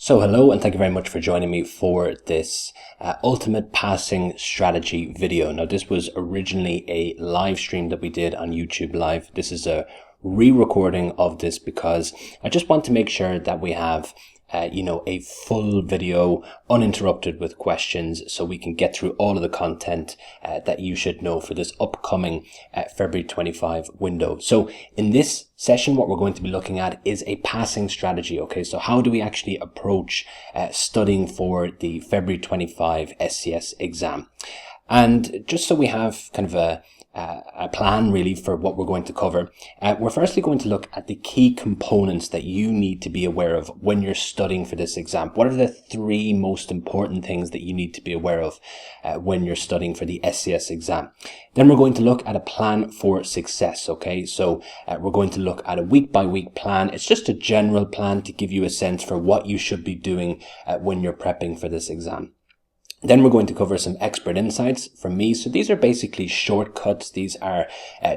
So hello and thank you very much for joining me for this ultimate passing strategy video. Now this was originally a live stream that we did on YouTube Live. This is a re-recording of this because I just want to make sure that we have a full video uninterrupted with questions so we can get through all of the content that you should know for this upcoming February 25 window. So in this session, what we're going to be looking at is a passing strategy. Okay, so how do we actually approach studying for the February 25 SCS exam? And just so we have kind of a plan really for what we're going to cover. We're firstly going to look at the key components that you need to be aware of when you're studying for this exam. What are the three most important things that you need to be aware of when you're studying for the SCS exam? Then we're going to look at a plan for success. Okay, so we're going to look at a week-by-week plan. It's just a general plan to give you a sense for what you should be doing when you're prepping for this exam. Then we're going to cover some expert insights from me. So these are basically shortcuts. These are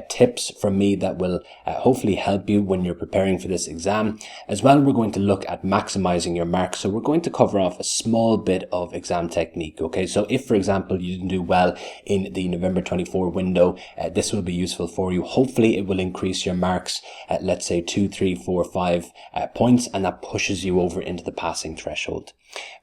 tips from me that will hopefully help you when you're preparing for this exam. As well, we're going to look at maximizing your marks. So we're going to cover off a small bit of exam technique. Okay, so if, for example, you didn't do well in the November 24 window, this will be useful for you. Hopefully, it will increase your marks at, let's say, 2, 3, 4, 5 points, and that pushes you over into the passing threshold.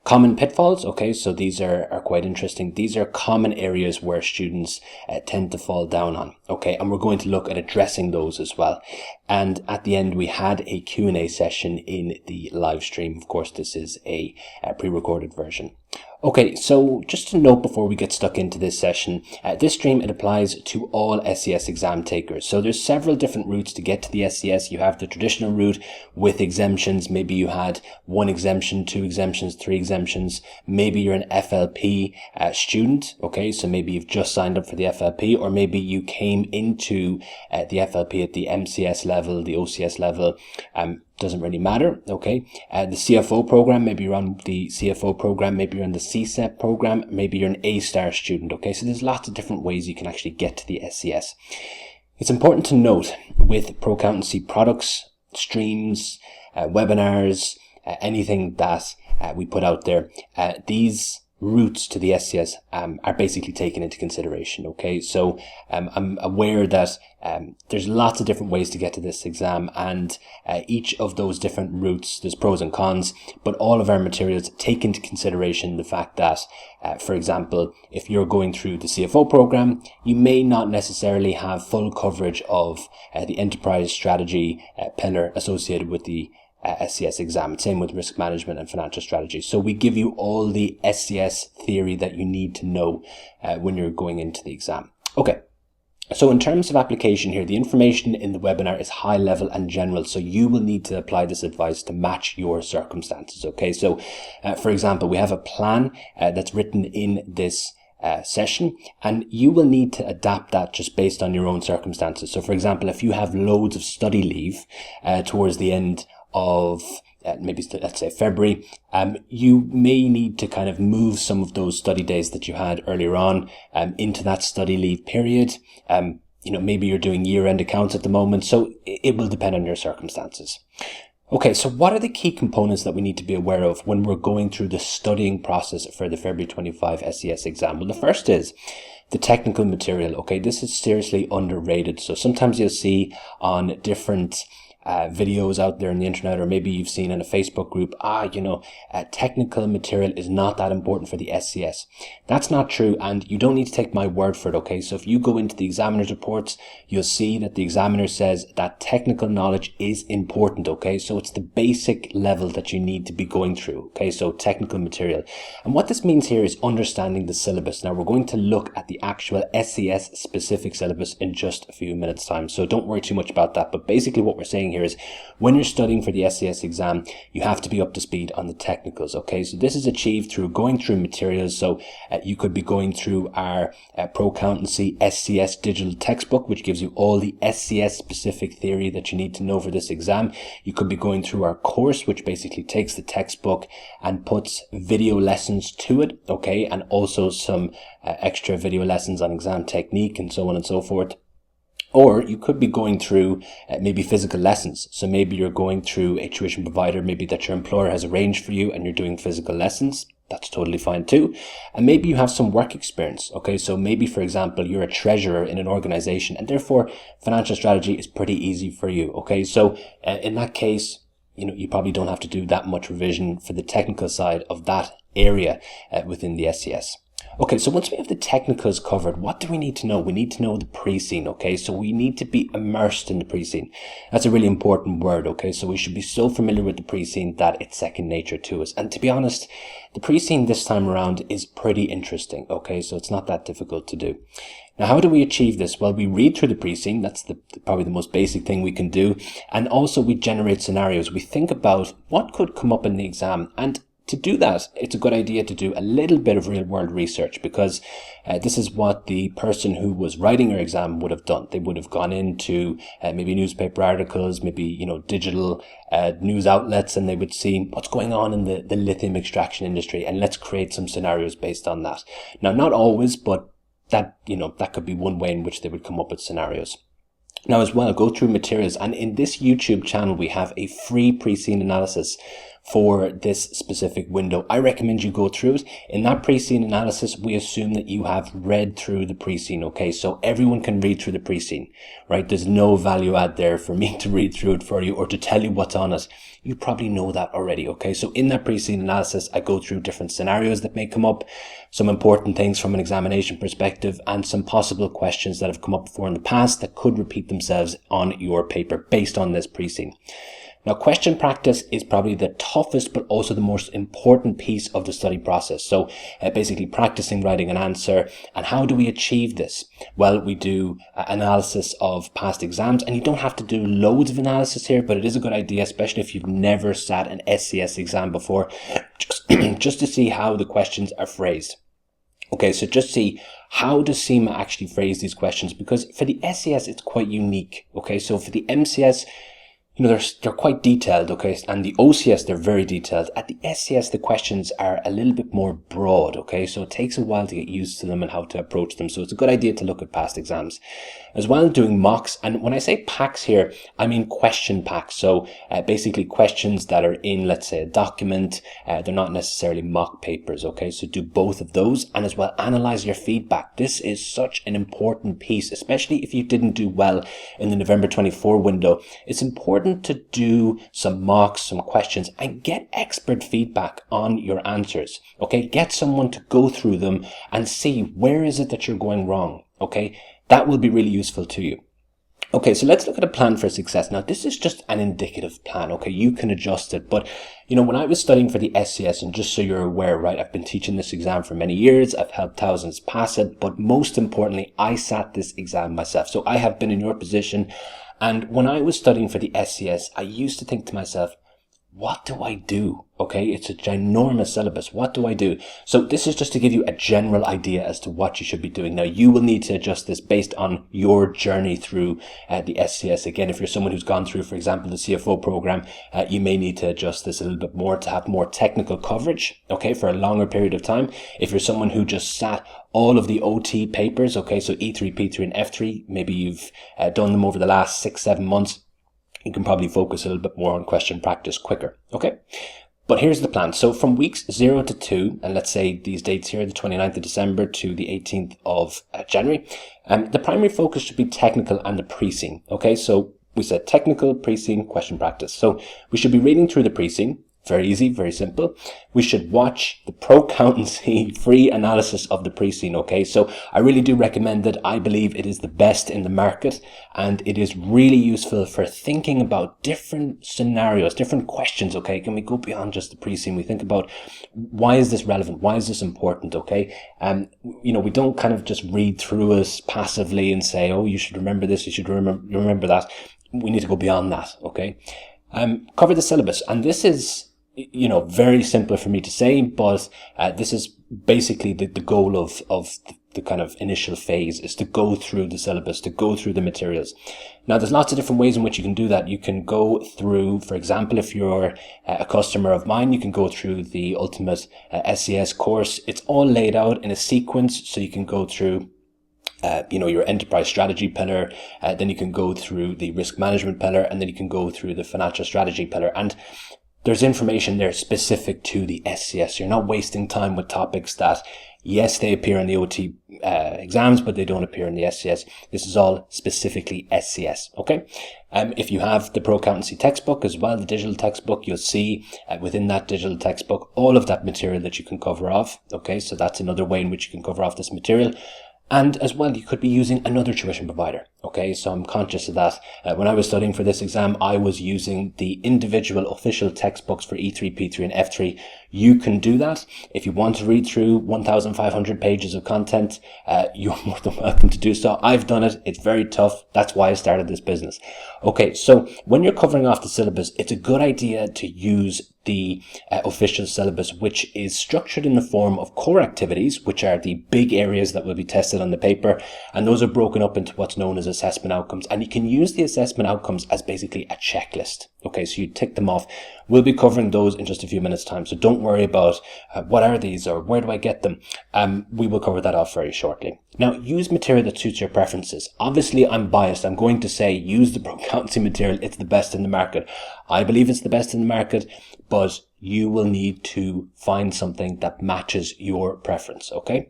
Common pitfalls, okay, so these are quite interesting. These are common areas where students tend to fall down on, okay, and we're going to look at addressing those as well. And at the end, we had a Q&A session in the live stream. Of course, this is a pre-recorded version. Okay, so just to note before we get stuck into this session, this stream, it applies to all SCS exam takers. So there's several different routes to get to the SCS. You have the traditional route with exemptions. Maybe you had 1 exemption, 2 exemptions, 3 exemptions. Maybe you're an FLP student, okay, so maybe you've just signed up for the FLP, or maybe you came into the FLP at the MCS level, the OCS level. Doesn't really matter, okay. The CFO program, maybe you're on the CFO program, maybe you're on the CSEP program, maybe you're an A-star student, okay. So there's lots of different ways you can actually get to the SCS. It's important to note with pro accountancy products, streams, webinars, anything that we put out there, these routes to the SCS are basically taken into consideration, okay. So I'm aware that there's lots of different ways to get to this exam, and each of those different routes, there's pros and cons, but all of our materials take into consideration the fact that, for example, if you're going through the CFO program, you may not necessarily have full coverage of the enterprise strategy pillar associated with the SCS exam. Same with risk management and financial strategy. So we give you all the SCS theory that you need to know when you're going into the exam. Okay. So in terms of application here, the information in the webinar is high level and general. So you will need to apply this advice to match your circumstances. Okay. So for example, we have a plan that's written in this session, and you will need to adapt that just based on your own circumstances. So for example, if you have loads of study leave towards the end of maybe let's say February, you may need to kind of move some of those study days that you had earlier on into that study leave period. Maybe you're doing year-end accounts at the moment, so it will depend on your circumstances. Okay, so what are the key components that we need to be aware of when we're going through the studying process for the February 25 SCS exam? Well, the first is the technical material. Okay, this is seriously underrated. So sometimes you'll see on different videos out there on the internet, or maybe you've seen in a Facebook group, technical material is not that important for the SCS. That's not true, and you don't need to take my word for it, okay? So if you go into the examiner's reports, you'll see that the examiner says that technical knowledge is important, okay? So it's the basic level that you need to be going through, okay? So technical material. And what this means here is understanding the syllabus. Now we're going to look at the actual SCS specific syllabus in just a few minutes time, so don't worry too much about that. But basically what we're saying here is when you're studying for the SCS exam, you have to be up to speed on the technicals, okay? So this is achieved through going through materials. So you could be going through our pro accountancy SCS digital textbook, which gives you all the SCS specific theory that you need to know for this exam. You could be going through our course, which basically takes the textbook and puts video lessons to it, okay? And also some extra video lessons on exam technique and so on and so forth. Or you could be going through maybe physical lessons. So maybe you're going through a tuition provider, maybe that your employer has arranged for you, and you're doing physical lessons. That's totally fine too. And maybe you have some work experience. Okay, so maybe, for example, you're a treasurer in an organization, and therefore financial strategy is pretty easy for you. Okay, so in that case, you probably don't have to do that much revision for the technical side of that area within the SCS. Okay, so once we have the technicals covered, what do we need to know? We need to know the pre-scene, okay? So we need to be immersed in the pre-scene. That's a really important word, okay? So we should be so familiar with the pre-scene that it's second nature to us. And to be honest, the pre-scene this time around is pretty interesting, okay? So it's not that difficult to do. Now, how do we achieve this? Well, we read through the pre-scene. That's probably the most basic thing we can do. And also we generate scenarios. We think about what could come up in the exam, and to do that, it's a good idea to do a little bit of real-world research, because this is what the person who was writing your exam would have done. They would have gone into maybe newspaper articles, maybe digital news outlets, and they would see what's going on in the lithium extraction industry, and let's create some scenarios based on that. Now, not always, but that could be one way in which they would come up with scenarios. Now, as well, go through materials, and in this YouTube channel, we have a free pre-scene analysis for this specific window. I recommend you go through it. In that pre-scene analysis, we assume that you have read through the pre-scene, okay? So everyone can read through the pre-scene, right? There's no value add there for me to read through it for you or to tell you what's on it. You probably know that already, okay? So in that pre-scene analysis, I go through different scenarios that may come up, some important things from an examination perspective, and some possible questions that have come up before in the past that could repeat themselves on your paper based on this pre-scene. Now, question practice is probably the toughest, but also the most important piece of the study process. So basically practicing writing an answer. And how do we achieve this? Well, we do analysis of past exams, and you don't have to do loads of analysis here, but it is a good idea, especially if you've never sat an SCS exam before, just to see how the questions are phrased. Okay, so just see, how does CIMA actually phrase these questions? Because for the SCS, it's quite unique. Okay, so for the MCS, they're quite detailed, okay? And the OCS, they're very detailed. At the SCS, the questions are a little bit more broad, okay? So it takes a while to get used to them and how to approach them. So it's a good idea to look at past exams. As well, doing mocks. And when I say packs here, I mean question packs. So basically questions that are in, let's say, a document. They're not necessarily mock papers, okay? So do both of those, and as well, analyze your feedback. This is such an important piece, especially if you didn't do well in the November 24 window. It's important to do some mocks, some questions, and get expert feedback on your answers, okay? Get someone to go through them and see where is it that you're going wrong, okay? That will be really useful to you. Okay, so let's look at a plan for success. Now, this is just an indicative plan, okay? You can adjust it, but when I was studying for the SCS, and just so you're aware, right, I've been teaching this exam for many years. I've helped thousands pass it, but most importantly, I sat this exam myself. So I have been in your position. And when I was studying for the SCS, I used to think to myself, what do I do? Okay, it's a ginormous syllabus. What do I do? So this is just to give you a general idea as to what you should be doing. Now, you will need to adjust this based on your journey through the SCS. Again, if you're someone who's gone through, for example, the CFO program, you may need to adjust this a little bit more to have more technical coverage, okay, for a longer period of time. If you're someone who just sat all of the OT papers, okay, so E3, P3, and F3, maybe you've done them over the last 6-7 months, you can probably focus a little bit more on question practice quicker, okay? But here's the plan. So from weeks 0 to 2, and let's say these dates here, the 29th of December to the 18th of January, the primary focus should be technical and the pre-scene, okay? So we said technical, pre-scene, question practice. So we should be reading through the pre-scene. Very easy, very simple. We should watch the pro accountancy free analysis of the pre-scene, okay? So I really do recommend it. I believe it is the best in the market, and it is really useful for thinking about different scenarios, different questions, okay? Can we go beyond just the pre-scene? We think about, why is this relevant? Why is this important, okay? We don't kind of just read through it passively and say, oh, you should remember this, you should remember that. We need to go beyond that, okay? Cover the syllabus, and this is very simple for me to say, but this is basically the goal of the kind of initial phase, is to go through the syllabus, to go through the materials. Now, there's lots of different ways in which you can do that. You can go through, for example, if you're a customer of mine, you can go through the Ultimate SCS course. It's all laid out in a sequence, so you can go through your enterprise strategy pillar, then you can go through the risk management pillar, and then you can go through the financial strategy pillar. And there's information there specific to the SCS. You're not wasting time with topics that, yes, they appear in the OT exams, but they don't appear in the SCS. This is all specifically SCS, okay? If you have the Pro Accountancy textbook as well, the digital textbook, you'll see within that digital textbook all of that material that you can cover off, okay? So that's another way in which you can cover off this material. And as well, you could be using another tuition provider. Okay, so I'm conscious of that. When I was studying for this exam, I was using the individual official textbooks for E3, P3 and F3. You can do that. If you want to read through 1,500 pages of content, you're more than welcome to do so. I've done it. It's very tough. That's why I started this business. Okay, so when you're covering off the syllabus, it's a good idea to use the official syllabus, which is structured in the form of core activities, which are the big areas that will be tested on the paper. And those are broken up into what's known as assessment outcomes. And you can use the assessment outcomes as basically a checklist. Okay, so you tick them off. We'll be covering those in just a few minutes' time. So don't worry about what are these or where do I get them. We will cover that off very shortly. Now, use material that suits your preferences. Obviously, I'm biased. I'm going to say use the Pro Accountancy material. It's the best in the market. I believe it's the best in the market, but you will need to find something that matches your preference, okay?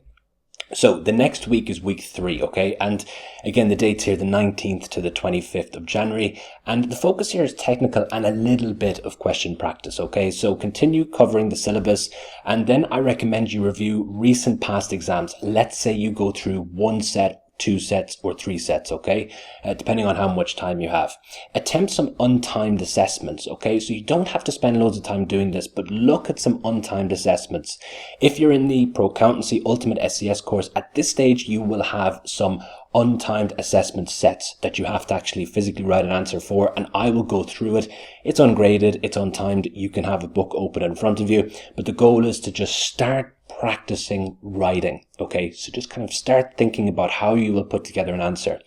So the next week is week 3, okay? And again, the dates here, the 19th to the 25th of January. And the focus here is technical and a little bit of question practice, okay? So continue covering the syllabus. And then I recommend you review recent past exams. Let's say you go through 1 set, 2 sets or 3 sets, okay? Depending on how much time you have. Attempt some untimed assessments, okay? So you don't have to spend loads of time doing this, but look at some untimed assessments. If you're in the Pro Accountancy Ultimate SCS course, at this stage you will have some untimed assessment sets that you have to actually physically write an answer for, and I will go through it. It's ungraded, it's untimed, you can have a book open in front of you, but the goal is to just start practicing writing, okay? So just kind of start thinking about how you will put together an answer.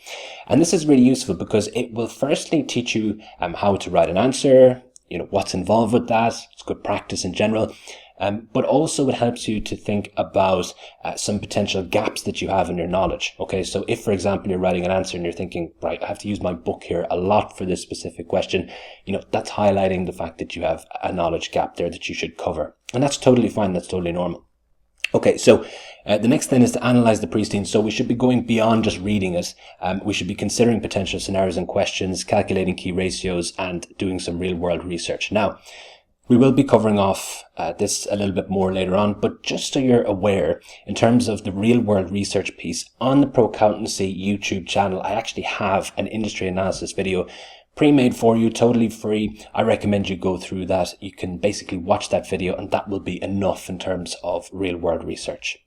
And this is really useful because it will firstly teach you how to write an answer, what's involved with that. It's good practice in general. But also it helps you to think about some potential gaps that you have in your knowledge. Okay, so if, for example, you're writing an answer and you're thinking, right, I have to use my book here a lot for this specific question, that's highlighting the fact that you have a knowledge gap there that you should cover. And that's totally fine. That's totally normal. Okay, so the next thing is to analyze the pre-scene. So we should be going beyond just reading it. We should be considering potential scenarios and questions, calculating key ratios, and doing some real-world research. Now, we will be covering off this a little bit more later on, but just so you're aware, in terms of the real-world research piece, on the Pro Accountancy YouTube channel, I actually have an industry analysis video pre-made for you, totally free. I recommend you go through that. You can basically watch that video and that will be enough in terms of real-world research.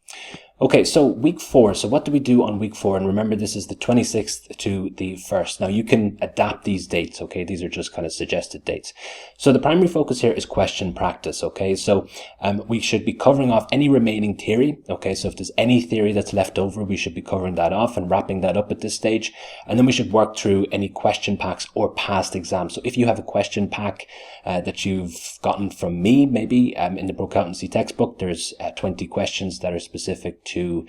Okay, so week 4. So what do we do on week 4? And remember, this is the 26th to the 1st. Now, you can adapt these dates, okay? These are just kind of suggested dates. So the primary focus here is question practice, okay? So we should be covering off any remaining theory, okay? So if there's any theory that's left over, we should be covering that off and wrapping that up at this stage. And then we should work through any question packs or past exams. So if you have a question pack that you've gotten from me, maybe in the Pro Accountancy textbook, there's 20 questions that are specific to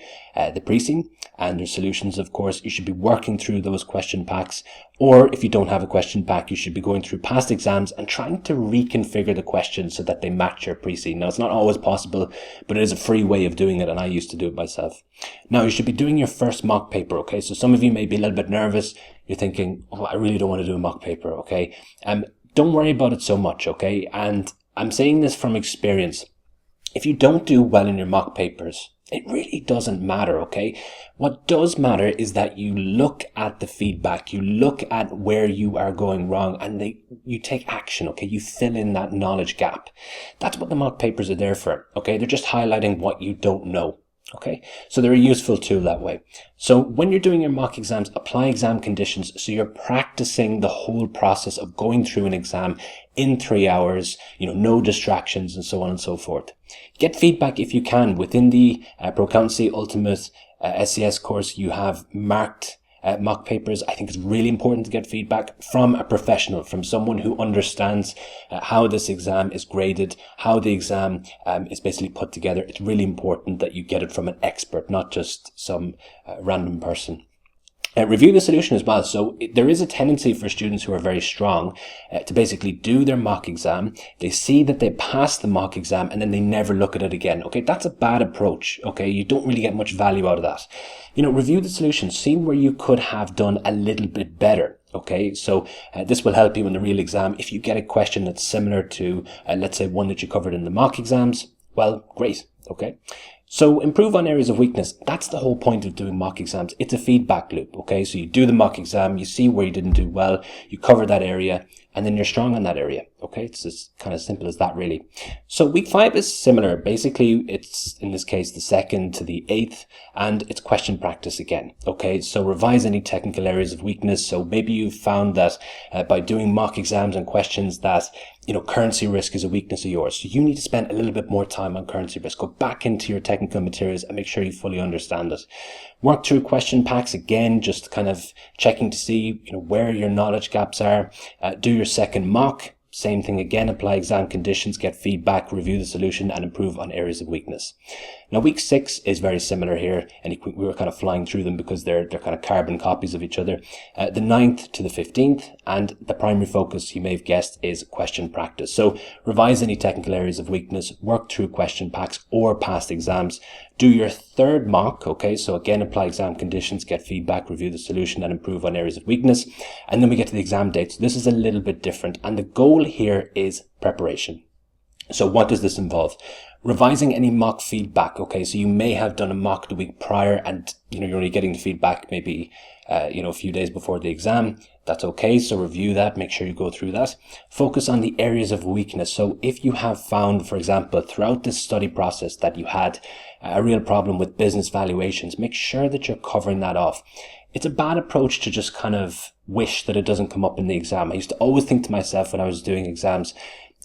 the pre-scene, and their solutions, of course. You should be working through those question packs, or if you don't have a question pack, you should be going through past exams and trying to reconfigure the questions so that they match your pre-scene. Now, it's not always possible, but it is a free way of doing it, and I used to do it myself. Now, you should be doing your first mock paper, okay? So some of you may be a little bit nervous. You're thinking, oh, I really don't want to do a mock paper, okay? Don't worry about it so much, okay? And I'm saying this from experience. If you don't do well in your mock papers, it really doesn't matter, okay? What does matter is that you look at the feedback, you look at where you are going wrong, and you take action, okay? You fill in that knowledge gap. That's what the mock papers are there for, okay? They're just highlighting what you don't know, okay? So they're a useful tool that way. So when you're doing your mock exams, apply exam conditions so you're practicing the whole process of going through an exam in 3 hours, no distractions and so on and so forth. Get feedback if you can. Within the Pro Accountancy Ultimate SCS course, you have marked mock papers. I think it's really important to get feedback from a professional, from someone who understands how this exam is graded, how the exam is basically put together. It's really important that you get it from an expert, not just some random person. Review the solution as well. So there is a tendency for students who are very strong to basically do their mock exam. They see that they passed the mock exam and then they never look at it again. Okay, that's a bad approach. Okay, you don't really get much value out of that. Review the solution. See where you could have done a little bit better. Okay, so this will help you in the real exam. If you get a question that's similar to, let's say, one that you covered in the mock exams, well, great. Okay. So improve on areas of weakness. That's the whole point of doing mock exams. It's a feedback loop. Okay. So you do the mock exam, you see where you didn't do well, you cover that area, and then you're strong on that area. Okay. It's as kind of simple as that, really. So week 5 is similar. Basically, it's in this case, the 2nd to the 8th, and it's question practice again. Okay. So revise any technical areas of weakness. So maybe you've found that by doing mock exams and questions that, currency risk is a weakness of yours. So you need to spend a little bit more time on currency risk. Go back into your technical materials and make sure you fully understand it. Work through question packs again, just kind of checking to see, where your knowledge gaps are. Do your second mock. Same thing again, apply exam conditions, get feedback, review the solution, and improve on areas of weakness. Now, week 6 is very similar here, and we were kind of flying through them because they're kind of carbon copies of each other. The 9th to the 15th, and the primary focus, you may have guessed, is question practice. So revise any technical areas of weakness, work through question packs or past exams. Do your third mock, okay? So again, apply exam conditions, get feedback, review the solution, and improve on areas of weakness. And then we get to the exam date. So this is a little bit different. And the goal here is preparation. So what does this involve? Revising any mock feedback, okay? So you may have done a mock the week prior and, you're only getting the feedback maybe, a few days before the exam. That's okay. So review that. Make sure you go through that. Focus on the areas of weakness. So if you have found, for example, throughout this study process that you had a real problem with business valuations, make sure that you're covering that off. It's a bad approach to just kind of wish that it doesn't come up in the exam. I used to always think to myself when I was doing exams,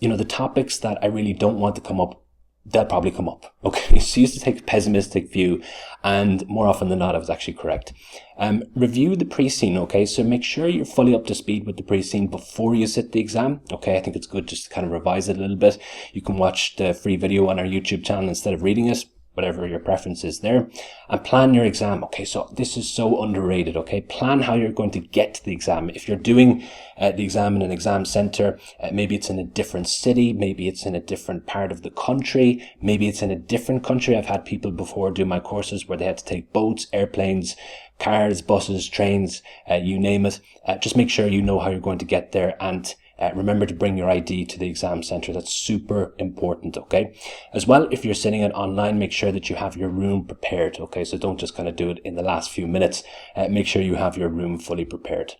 the topics that I really don't want to come up, they'll probably come up. Okay. So I used to take a pessimistic view, and more often than not, I was actually correct. Review the pre-scene. Okay. So make sure you're fully up to speed with the pre-scene before you sit the exam. Okay. I think it's good just to kind of revise it a little bit. You can watch the free video on our YouTube channel instead of reading it, whatever your preference is there, and plan your exam. Okay, so this is so underrated. Okay, plan how you're going to get to the exam. If you're doing the exam in an exam center, maybe it's in a different city, maybe it's in a different part of the country, maybe it's in a different country. I've had people before do my courses where they had to take boats, airplanes, cars, buses, trains, you name it. Just make sure you know how you're going to get there, and remember to bring your ID to the exam center. That's super important, okay? As well, if you're sitting it online, make sure that you have your room prepared, okay? So don't just kind of do it in the last few minutes. Make sure you have your room fully prepared.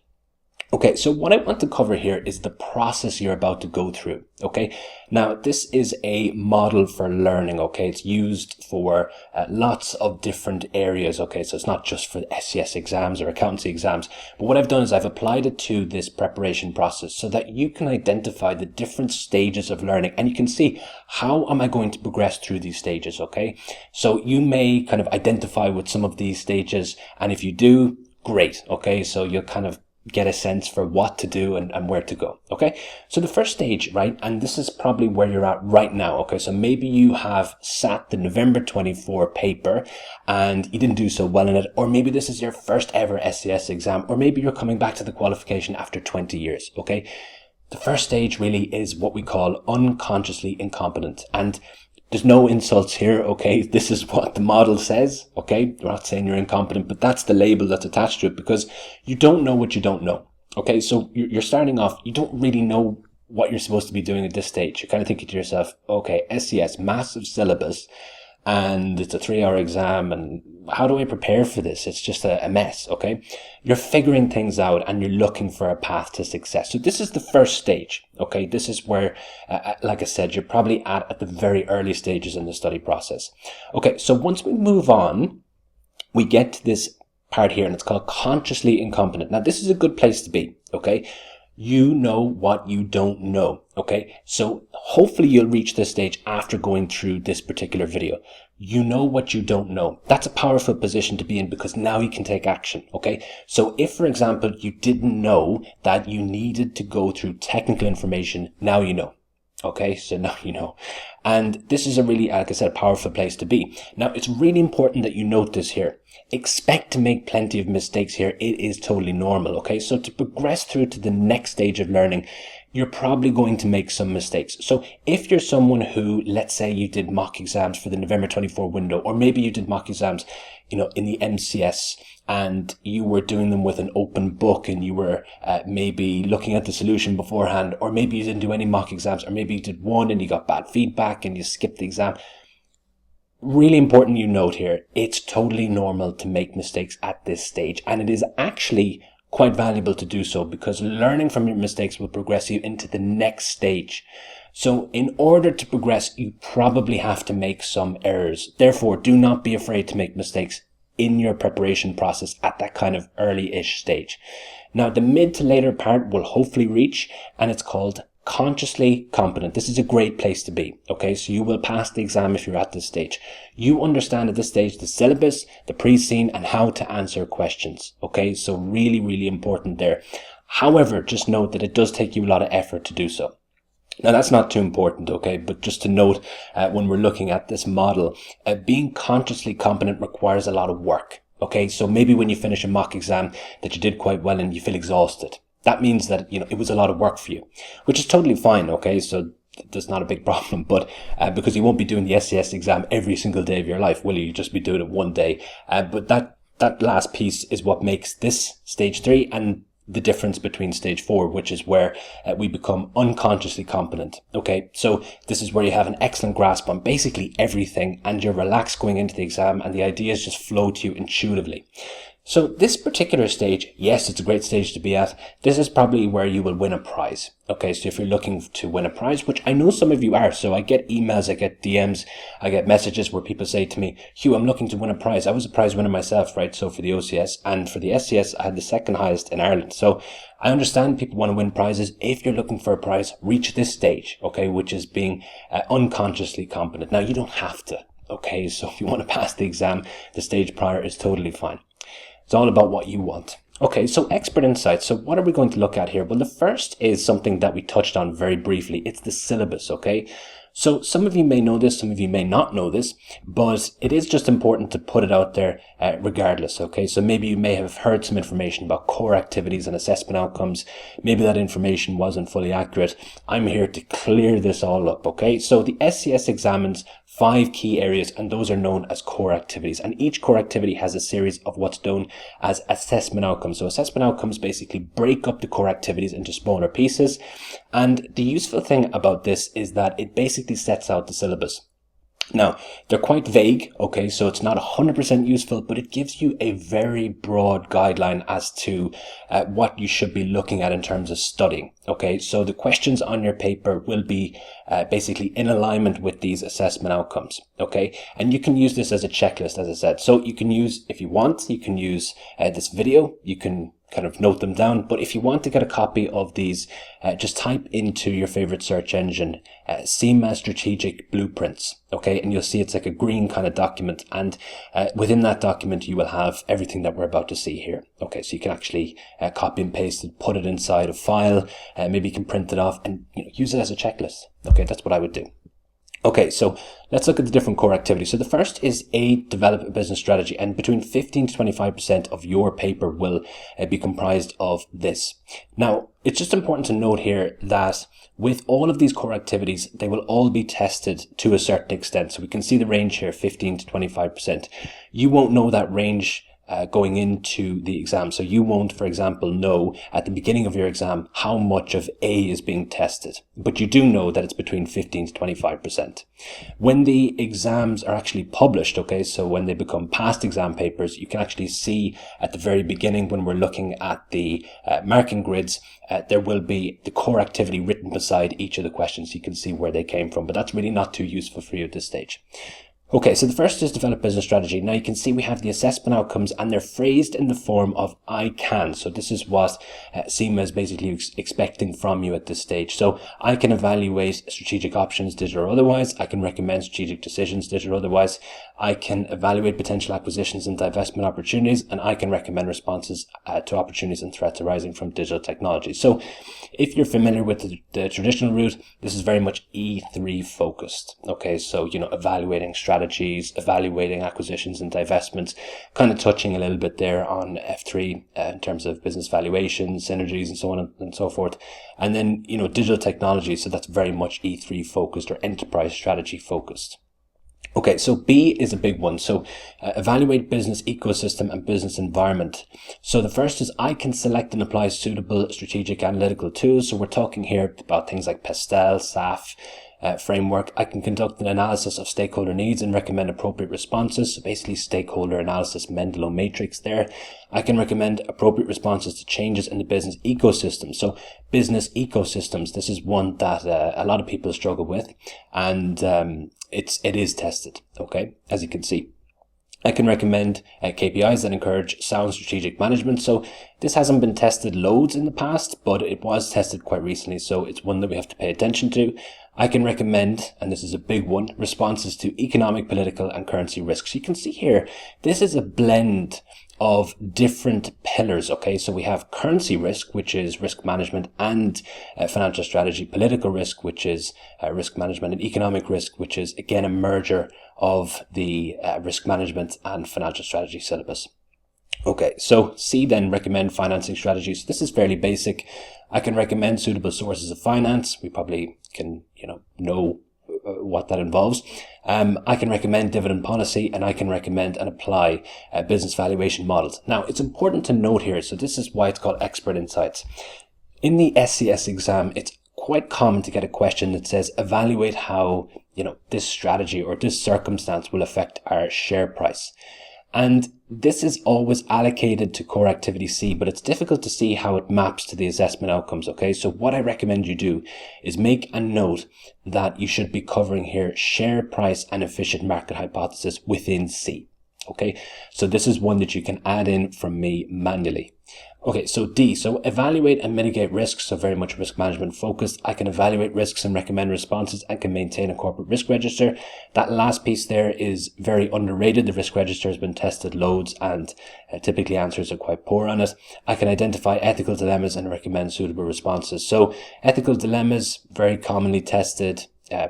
Okay, so what I want to cover here is the process you're about to go through, okay? Now, this is a model for learning, okay? It's used for lots of different areas, okay? So it's not just for SCS exams or accountancy exams. But what I've done is I've applied it to this preparation process so that you can identify the different stages of learning, and you can see, how am I going to progress through these stages, okay? So you may kind of identify with some of these stages, and if you do, great, okay? So you'll kind of get a sense for what to do and where to go. Okay. So the first stage, right? And this is probably where you're at right now. Okay. So maybe you have sat the November 24 paper and you didn't do so well in it. Or maybe this is your first ever SCS exam, or maybe you're coming back to the qualification after 20 years. Okay. The first stage really is what we call unconsciously incompetent. And there's no insults here, okay? This is what the model says, okay? We're not saying you're incompetent, but that's the label that's attached to it, because you don't know what you don't know, okay? So you're starting off, you don't really know what you're supposed to be doing at this stage. You're kind of thinking to yourself, okay, SCS, massive syllabus, and it's a 3-hour exam, and how do I prepare for this? It's just a mess, okay? You're figuring things out and you're looking for a path to success. So this is the first stage, okay? This is where, like I said, you're probably at the very early stages in the study process. Okay, so once we move on, we get to this part here, and it's called consciously incompetent. Now, this is a good place to be, okay? You know what you don't know, okay? So hopefully you'll reach this stage after going through this particular video. You know what you don't know. That's a powerful position to be in because now you can take action, okay? So if, for example, you didn't know that you needed to go through technical information, now you know. Okay, so now you know. And this is a really, like I said, a powerful place to be. Now, it's really important that you note this here. Expect to make plenty of mistakes here. It is totally normal, okay? So to progress through to the next stage of learning, you're probably going to make some mistakes. So if you're someone who, let's say you did mock exams for the November 24 window, or maybe you did mock exams, in the MCS, and you were doing them with an open book and you were maybe looking at the solution beforehand, or maybe you didn't do any mock exams, or maybe you did one and you got bad feedback and you skipped the exam. Really important you note here, it's totally normal to make mistakes at this stage, and it is actually quite valuable to do so because learning from your mistakes will progress you into the next stage. So in order to progress, you probably have to make some errors. Therefore, do not be afraid to make mistakes in your preparation process at that kind of early-ish stage. Now, the mid to later part will hopefully reach, and it's called consciously competent. This is a great place to be, okay? So you will pass the exam if you're at this stage. You understand at this stage the syllabus, the pre-scene, and how to answer questions, okay? So really, really important there. However, just note that it does take you a lot of effort to do so. Now, that's not too important, okay? But just to note, when we're looking at this model, being consciously competent requires a lot of work, okay? So maybe when you finish a mock exam that you did quite well and you feel exhausted, that means that, it was a lot of work for you, which is totally fine, okay? So that's not a big problem, but because you won't be doing the SCS exam every single day of your life, will you? You'll just be doing it one day. But that last piece is what makes this stage 3 and the difference between stage 4, which is where we become unconsciously competent. Okay, so this is where you have an excellent grasp on basically everything and you're relaxed going into the exam and the ideas just flow to you intuitively. So this particular stage, yes, it's a great stage to be at. This is probably where you will win a prize. Okay, so if you're looking to win a prize, which I know some of you are, so I get emails, I get DMs, I get messages where people say to me, Hugh, I'm looking to win a prize. I was a prize winner myself, right? So for the OCS and for the SCS, I had the second highest in Ireland. So I understand people want to win prizes. If you're looking for a prize, reach this stage, okay, which is being unconsciously competent. Now, you don't have to, okay? So if you want to pass the exam, the stage prior is totally fine. It's all about what you want. Okay, so expert insights. So what are we going to look at here? Well, the first is something that we touched on very briefly. It's the syllabus, okay? So some of you may know this, some of you may not know this, but it is just important to put it out there regardless, okay? So maybe you may have heard some information about core activities and assessment outcomes. Maybe that information wasn't fully accurate. I'm here to clear this all up, okay? So the SCS examines 5 key areas, and those are known as core activities. And each core activity has a series of what's known as assessment outcomes. So assessment outcomes basically break up the core activities into smaller pieces. And the useful thing about this is that it basically sets out the syllabus. Now, they're quite vague, okay, so it's not 100% useful, but it gives you a very broad guideline as to what you should be looking at in terms of studying, okay? So the questions on your paper will be basically in alignment with these assessment outcomes, okay? And you can use this as a checklist, as I said. So you can use, if you want, you can use this video, you can kind of note them down. But if you want to get a copy of these, just type into your favorite search engine, CIMA Strategic Blueprints, okay? And you'll see it's like a green kind of document. And within that document, you will have everything that we're about to see here. Okay, so you can actually copy and paste it, put it inside a file, maybe you can print it off and use it as a checklist. Okay, that's what I would do. Okay, so let's look at the different core activities. So the first is develop a business strategy, and between 15 to 25% of your paper will be comprised of this. Now, it's just important to note here that with all of these core activities, they will all be tested to a certain extent. So we can see the range here, 15 to 25%. You won't know that range going into the exam. So you won't, for example, know at the beginning of your exam how much of A is being tested, but you do know that it's between 15 to 25%. When the exams are actually published, okay, so when they become past exam papers, you can actually see at the very beginning when we're looking at the marking grids, there will be the core activity written beside each of the questions. You can see where they came from, but that's really not too useful for you at this stage. Okay, so the first is develop business strategy. Now you can see we have the assessment outcomes and they're phrased in the form of I can. So this is what CIMA is basically expecting from you at this stage. So I can evaluate strategic options, digital or otherwise. I can recommend strategic decisions, digital or otherwise. I can evaluate potential acquisitions and divestment opportunities, and I can recommend responses to opportunities and threats arising from digital technology. So if you're familiar with the traditional route, this is very much E3 focused. Okay, so, evaluating strategies, evaluating acquisitions and divestments, kind of touching a little bit there on F3 in terms of business valuation, synergies and so on and so forth. And then, digital technology. So that's very much E3 focused or enterprise strategy focused. Okay, so B is a big one. So evaluate business ecosystem and business environment. So the first is I can select and apply suitable strategic analytical tools. So we're talking here about things like Pastel, SAF, framework. I can conduct an analysis of stakeholder needs and recommend appropriate responses. So basically stakeholder analysis, Mendeley matrix there. I can recommend appropriate responses to changes in the business ecosystem. So business ecosystems, this is one that a lot of people struggle with, and it is tested, okay, as you can see. I can recommend KPIs that encourage sound strategic management. So this hasn't been tested loads in the past, but it was tested quite recently. So it's one that we have to pay attention to. I can recommend, and this is a big one, responses to economic, political and currency risks. You can see here, this is a blend of different pillars. Okay, so we have currency risk, which is risk management and financial strategy, political risk, which is risk management, and economic risk, which is again a merger of the risk management and financial strategy syllabus. Okay, so C then, recommend financing strategies. This is fairly basic. I can recommend suitable sources of finance. We probably can, know what that involves. I can recommend dividend policy, and I can recommend and apply business valuation models. Now, it's important to note here, so this is why it's called expert insights. In the SCS exam, it's quite common to get a question that says, evaluate how, this strategy or this circumstance will affect our share price. And this is always allocated to core activity C, but it's difficult to see how it maps to the assessment outcomes. Okay, so what I recommend you do is make a note that you should be covering here share price and efficient market hypothesis within C. Okay, so this is one that you can add in from me manually. Okay, so D, so evaluate and mitigate risks, so very much risk management focused. I can evaluate risks and recommend responses and can maintain a corporate risk register. That last piece there is very underrated. The risk register has been tested loads and typically answers are quite poor on it. I can identify ethical dilemmas and recommend suitable responses. So ethical dilemmas, very commonly tested.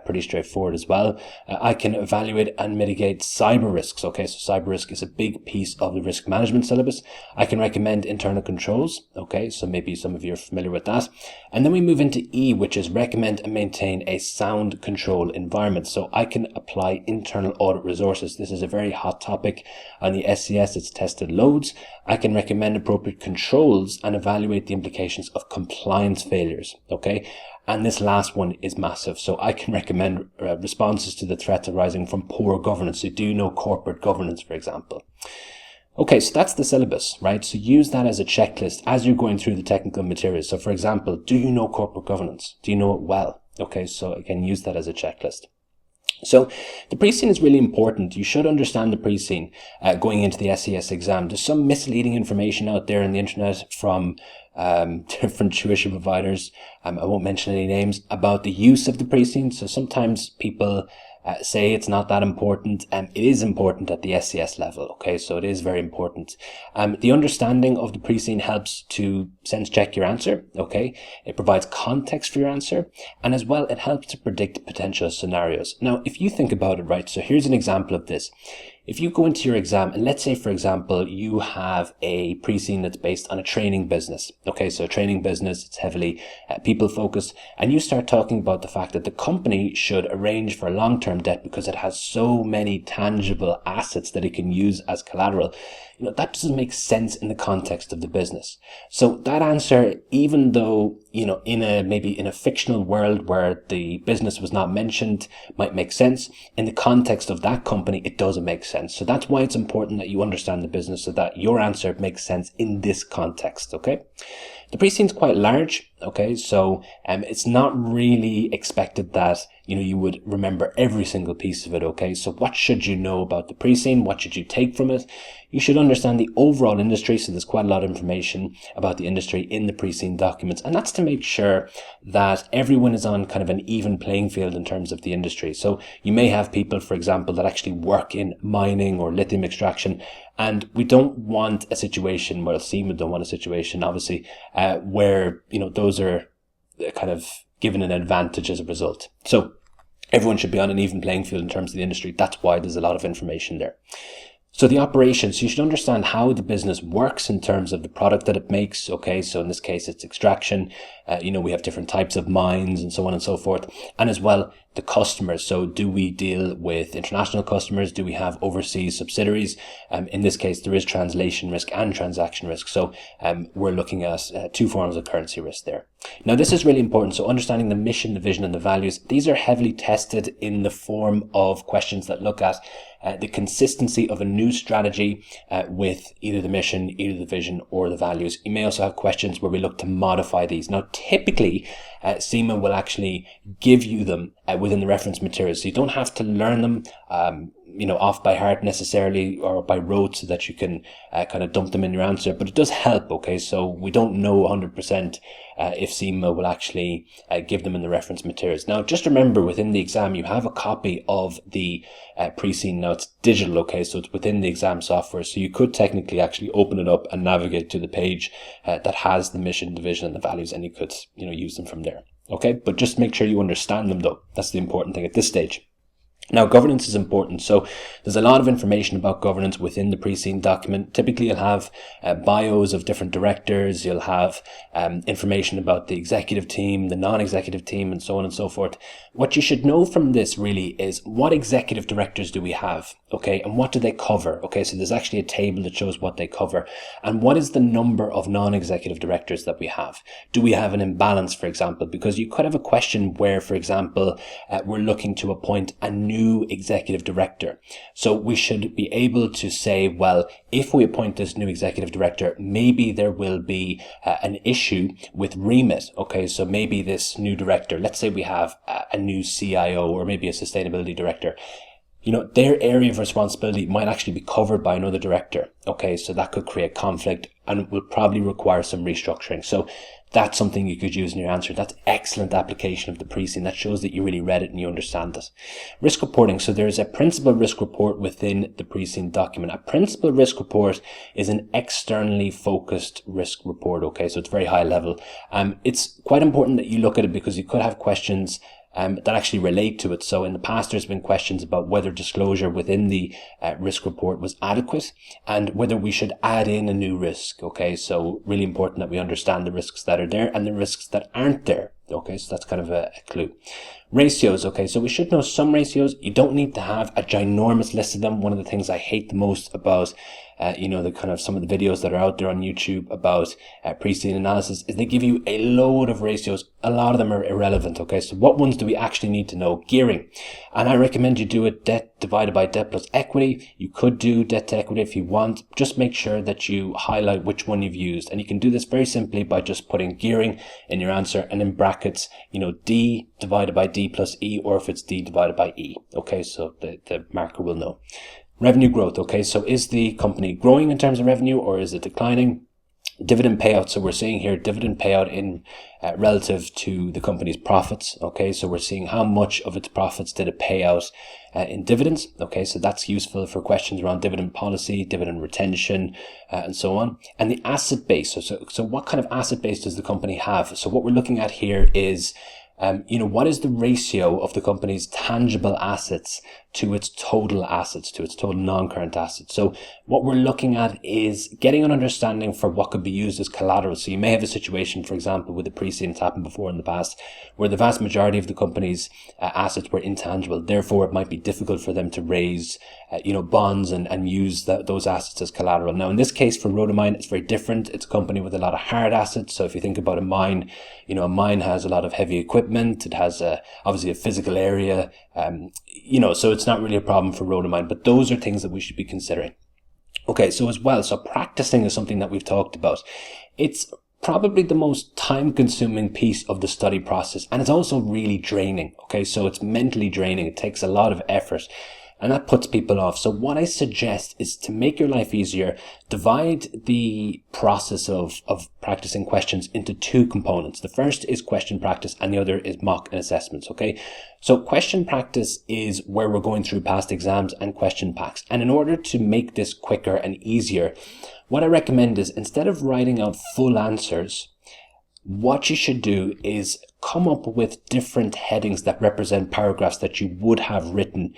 Pretty straightforward as well. I can evaluate and mitigate cyber risks. Okay, so cyber risk is a big piece of the risk management syllabus. I can recommend internal controls. Okay, so maybe some of you are familiar with that. And then we move into E, which is recommend and maintain a sound control environment. So I can apply internal audit resources. This is a very hot topic on the SCS. It's tested loads. I can recommend appropriate controls and evaluate the implications of compliance failures. Okay. And this last one is massive. So I can recommend responses to the threats arising from poor governance. So do you know corporate governance, for example? Okay, so that's the syllabus, right? So use that as a checklist as you're going through the technical materials. So for example, do you know corporate governance? Do you know it well? Okay, so again, use that as a checklist. So the pre-scene is really important. You should understand the pre-scene going into the SCS exam. There's some misleading information out there on the internet from different tuition providers. I won't mention any names about the use of the pre-scene. So sometimes people say it's not that important, and it is important at the SCS level. Okay, so it is very important. The understanding of the pre-scene helps to sense check your answer. Okay, it provides context for your answer, and as well it helps to predict potential scenarios. Now, if you think about it, right, so here's an example of this. If you go into your exam, and let's say, for example, you have a pre-scene that's based on a training business. Okay, so a training business, it's heavily people focused, and you start talking about the fact that the company should arrange for long-term debt because it has so many tangible assets that it can use as collateral. That doesn't make sense in the context of the business. So that answer, even though, maybe in a fictional world where the business was not mentioned, might make sense, in the context of that company, it doesn't make sense. So that's why it's important that you understand the business so that your answer makes sense in this context, okay? The pre-scene is quite large. Okay, so it's not really expected that you would remember every single piece of it. Okay, so what should you know about the pre-scene? What should you take from it? You should understand the overall industry. So there's quite a lot of information about the industry in the pre-scene documents, and that's to make sure that everyone is on kind of an even playing field in terms of the industry. So you may have people, for example, that actually work in mining or lithium extraction, and we don't want a situation, well, CIMA don't want a situation, obviously, where, those are kind of given an advantage as a result. So everyone should be on an even playing field in terms of the industry. That's why there's a lot of information there. So the operations, you should understand how the business works in terms of the product that it makes. Okay, so in this case, it's extraction. We have different types of mines and so on and so forth. And as well, the customers. So do we deal with international customers? Do we have overseas subsidiaries? In this case, there is translation risk and transaction risk. So we're looking at two forms of currency risk there. Now, this is really important. So understanding the mission, the vision, and the values, these are heavily tested in the form of questions that look at the consistency of a new strategy with either the mission, either the vision, or the values. You may also have questions where we look to modify these. Now, typically, CIMA will actually give you them within the reference materials. So you don't have to learn them off by heart necessarily or by rote so that you can kind of dump them in your answer, but it does help. Okay, so we don't know 100% if CIMA will actually give them in the reference materials. Now, just remember, within the exam, you have a copy of the pre-scene. Now, it's digital, okay, so it's within the exam software, so you could technically actually open it up and navigate to the page that has the mission, the vision, and the values, and you could use them from there. Okay, but just make sure you understand them, though. That's the important thing at this stage. Now, governance is important. So there's a lot of information about governance within the pre-scene document. Typically, you'll have bios of different directors. You'll have information about the executive team, the non-executive team, and so on and so forth. What you should know from this really is what executive directors do we have, okay, and what do they cover? Okay, so there's actually a table that shows what they cover. And what is the number of non-executive directors that we have? Do we have an imbalance, for example? Because you could have a question where, for example, we're looking to appoint a new executive director. So we should be able to say, well, if we appoint this new executive director, maybe there will be an issue with remit. Okay, so maybe this new director, let's say we have a new CIO or maybe a sustainability director, their area of responsibility might actually be covered by another director. Okay, so that could create conflict and will probably require some restructuring. So that's something you could use in your answer. That's excellent application of the pre-scene. That shows that you really read it and you understand it. Risk reporting. So there is a principal risk report within the pre-scene document. A principal risk report is an externally focused risk report. Okay, so it's very high level. It's quite important that you look at it because you could have questions that actually relate to it. So in the past, there's been questions about whether disclosure within the risk report was adequate and whether we should add in a new risk. Okay, so really important that we understand the risks that are there and the risks that aren't there. Okay, so that's kind of a clue. Ratios. Okay, so we should know some ratios. You don't need to have a ginormous list of them. One of the things I hate the most about the kind of some of the videos that are out there on YouTube about pre-scene analysis is they give you a load of ratios. A lot of them are irrelevant. Okay, so what ones do we actually need to know? Gearing. And I recommend you do it debt divided by debt plus equity. You could do debt to equity if you want. Just make sure that you highlight which one you've used. And you can do this very simply by just putting gearing in your answer and in brackets, D divided by D plus E, or if it's D divided by E. Okay, so the marker will know. Revenue growth. Okay, so is the company growing in terms of revenue or is it declining? Dividend payout. So we're seeing here dividend payout in relative to the company's profits. Okay, so we're seeing how much of its profits did it pay out in dividends. Okay, so that's useful for questions around dividend policy, dividend retention, and so on. And the asset base. So what kind of asset base does the company have? So what we're looking at here is what is the ratio of the company's tangible assets to its total assets, to its total non-current assets? So what we're looking at is getting an understanding for what could be used as collateral. So you may have a situation, for example, with the pre-scene, it's happened before in the past, where the vast majority of the company's assets were intangible. Therefore, it might be difficult for them to raise, bonds and use those assets as collateral. Now, in this case, for Rhodamine, it's very different. It's a company with a lot of hard assets. So if you think about a mine, a mine has a lot of heavy equipment. It has obviously a physical area, so it's not really a problem for Rhodamine, but those are things that we should be considering. Okay, so practicing is something that we've talked about. It's probably the most time consuming piece of the study process, and it's also really draining. Okay, so it's mentally draining. It takes a lot of effort, and that puts people off. So what I suggest is to make your life easier, divide the process of practicing questions into two components. The first is question practice and the other is mock and assessments. Okay, so question practice is where we're going through past exams and question packs. And in order to make this quicker and easier, what I recommend is, instead of writing out full answers, what you should do is come up with different headings that represent paragraphs that you would have written